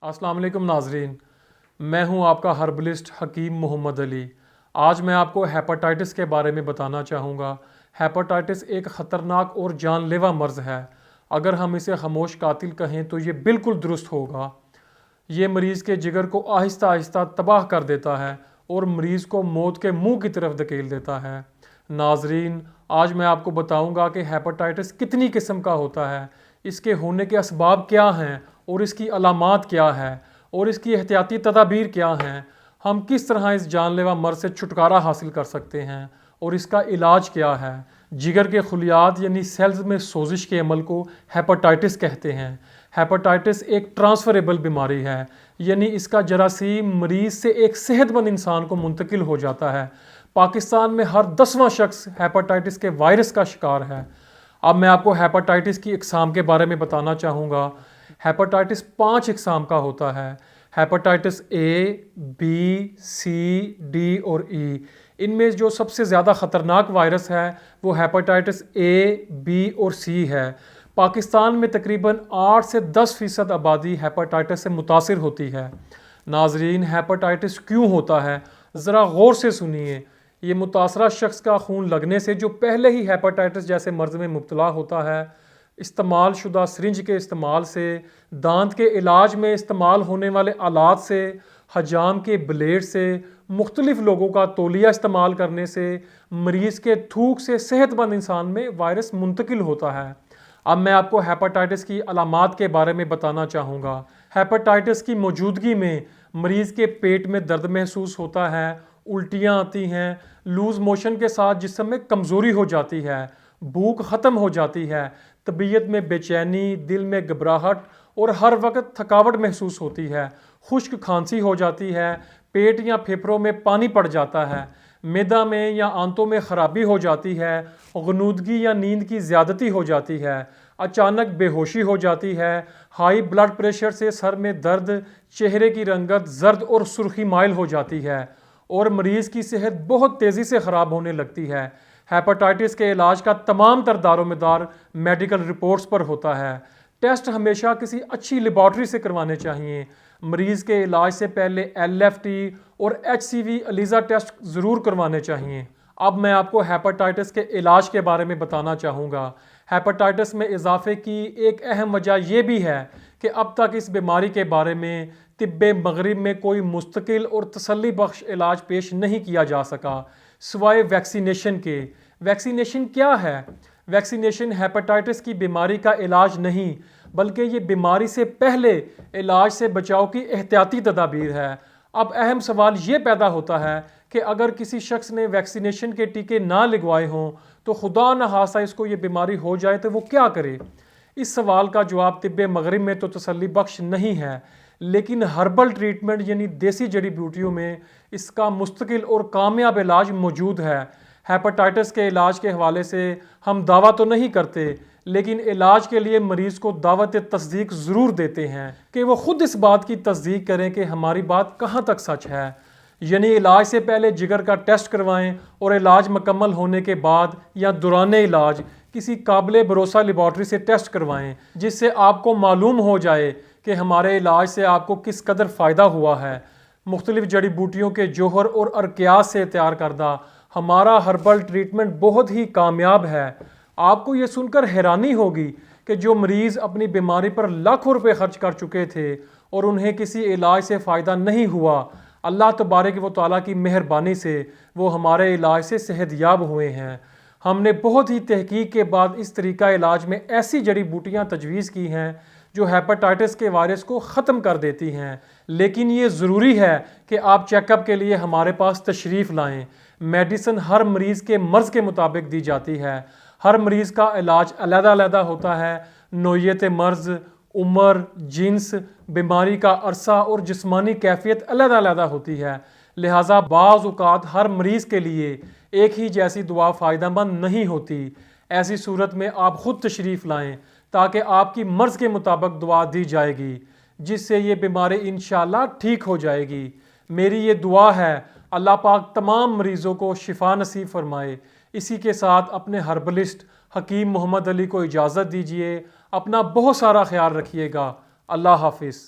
अस्सलाम वालेकुम नाजरीन, मैं हूं आपका हर्बलिस्ट हकीम मोहम्मद अली। आज मैं आपको हेपेटाइटिस के बारे में बताना चाहूँगा। हेपेटाइटिस एक ख़तरनाक और जानलेवा मर्ज़ है। अगर हम इसे खामोश कातिल कहें तो ये बिल्कुल दुरुस्त होगा। ये मरीज़ के जिगर को आहिस्ता आहिस्ता तबाह कर देता है और मरीज़ को मौत के मुंह की तरफ धकेल देता है। नाजरीन, आज मैं आपको बताऊंगा कि हेपेटाइटिस कितनी किस्म का होता है, इसके होने के असबाब क्या हैं और इसकी अलामात क्या है और इसकी एहतियाती तदाबीर क्या हैं। हम किस तरह इस जानलेवा मर्ज़ से छुटकारा हासिल कर सकते हैं और इसका इलाज क्या है। जिगर के खुलियात यानी सेल्स में सोजिश के अमल को हेपेटाइटिस कहते हैं। हेपेटाइटिस एक ट्रांसफरेबल बीमारी है, यानी इसका जरासीम मरीज़ से एक सेहतमंद इंसान को मुंतकिल हो जाता है। पाकिस्तान में हर 10वां शख्स हेपेटाइटिस के वायरस का शिकार है। अब मैं आपको हेपेटाइटिस की इकसाम के बारे में बताना चाहूँगा। हेपेटाइटिस 5 इकसाम का होता है। Hepatitis A, B, C, D और ई। इनमें जो सबसे ज़्यादा ख़तरनाक वायरस है वो हेपेटाइटिस ए, बी और सी है। पाकिस्तान में तकरीबन 8 से 10% आबादी हेपेटाइटिस से मुतासिर होती है। नाजरीन, हेपेटाइटिस क्यों होता है, ज़रा गौर से सुनिए। ये मुतासरा शख्स का खून लगने से, जो पहले ही हेपेटाइटिस जैसे मर्ज़ में मुब्तला होता है, इस्तेमाल शुदा सिरिंज के इस्तेमाल से, दांत के इलाज में इस्तेमाल होने वाले आलात से, हजाम के ब्लेड से, मुख्तलिफ लोगों का तौलिया इस्तेमाल करने से, मरीज़ के थूक से सेहतमंद इंसान में वायरस मुंतकिल होता है। अब मैं आपको हेपेटाइटिस की अलामात के बारे में बताना चाहूँगा। हेपेटाइटिस की मौजूदगी में मरीज़ के पेट में दर्द महसूस होता है, उल्टियाँ आती हैं, लूज़ मोशन के साथ जिस्म में कमज़ोरी हो जाती है, भूख ख़त्म हो जाती है, तबीयत में बेचैनी, दिल में घबराहट और हर वक्त थकावट महसूस होती है, खुश्क खांसी हो जाती है, पेट या फेफड़ों में पानी पड़ जाता है, मैदा में या आंतों में ख़राबी हो जाती है, गनूदगी या नींद की ज़्यादती हो जाती है, अचानक बेहोशी हो जाती है, हाई ब्लड प्रेशर से सर में दर्द, चेहरे की रंगत जर्द और सुर्खी माइल हो जाती है और मरीज़ की सेहत बहुत तेज़ी से ख़राब होने लगती है। हेपेटाइटिस के इलाज का तमाम तर दारोमदार मेडिकल रिपोर्ट्स पर होता है। टेस्ट हमेशा किसी अच्छी लेबॉर्ट्री से करवाने चाहिए। मरीज़ के इलाज से पहले LFT और HCV एलिज़ा टेस्ट ज़रूर करवाने चाहिए। अब मैं आपको हेपेटाइटिस के इलाज के बारे में बताना चाहूँगा। हेपेटाइटिस में इजाफे की एक अहम वजह यह भी है कि अब तक इस बीमारी के बारे में तिब्बे मगरिब में कोई मुस्तकिल और तसल्ली बख्श इलाज पेश नहीं किया जा सका सिवाय वैक्सीनेशन के। वैक्सीनेशन क्या है? वैक्सीनेशन हेपेटाइटिस की बीमारी का इलाज नहीं, बल्कि ये बीमारी से पहले इलाज से बचाव की एहतियाती तदाबीर है। अब अहम सवाल ये पैदा होता है कि अगर किसी शख्स ने वैक्सीनेशन के टीके ना लगवाए हों तो खुदा न खास्ता इसको ये बीमारी हो जाए तो वो क्या करे? इस सवाल का जवाब तिब्बे मगरिब में तो तसल्ली बख्श नहीं है, लेकिन हर्बल ट्रीटमेंट यानी देसी जड़ी बूटियों में इसका मुस्तकिल और कामयाब इलाज मौजूद है। हेपेटाइटिस के इलाज के हवाले से हम दावा तो नहीं करते, लेकिन इलाज के लिए मरीज़ को दावत तस्दीक ज़रूर देते हैं कि वो ख़ुद इस बात की तस्दीक करें कि हमारी बात कहाँ तक सच है। यानी इलाज से पहले जिगर का टेस्ट करवाएं और इलाज मुकम्मल होने के बाद या दौरान इलाज किसी काबिल भरोसा लेबॉर्ट्री से टेस्ट करवाएं, जिससे आपको मालूम हो जाए कि हमारे इलाज से आपको किस कदर फ़ायदा हुआ है। मुख्तलिफ जड़ी बूटियों के जोहर और अरकियात से तैयार करदा हमारा हर्बल ट्रीटमेंट बहुत ही कामयाब है। आपको ये सुनकर हैरानी होगी कि जो मरीज़ अपनी बीमारी पर लाखों रुपए खर्च कर चुके थे और उन्हें किसी इलाज से फ़ायदा नहीं हुआ, अल्लाह तबारक व तआला की मेहरबानी से वो हमारे इलाज से सेहतयाब हुए हैं। हमने बहुत ही तहकीक के बाद इस तरीका इलाज में ऐसी जड़ी बूटियाँ तजवीज़ की हैं जो हेपेटाइटिस के वायरस को ख़त्म कर देती हैं। लेकिन ये ज़रूरी है कि आप चेकअप के लिए हमारे पास तशरीफ़ लाएं। मेडिसिन हर मरीज़ के मर्ज़ के मुताबिक दी जाती है। हर मरीज़ का इलाज अलग-अलग होता है। नौइयत मर्ज़, उम्र, जिन्स, बीमारी का अरसा और जिस्मानी कैफियत अलग-अलग होती है। लिहाजा बाज़ औक़ात हर मरीज़ के लिए एक ही जैसी दुआ फ़ायदेमंद नहीं होती। ऐसी सूरत में आप ख़ुद तशरीफ़ लाएं ताकि आपकी मर्ज़ के मुताबिक दुआ दी जाएगी, जिससे ये बीमारी इंशाअल्लाह ठीक हो जाएगी। मेरी ये दुआ है, अल्लाह पाक तमाम मरीज़ों को शिफा नसीब फरमाए। इसी के साथ अपने हर्बलिस्ट हकीम मोहम्मद अली को इजाज़त दीजिए। अपना बहुत सारा ख्याल रखिएगा। अल्लाह हाफिज़।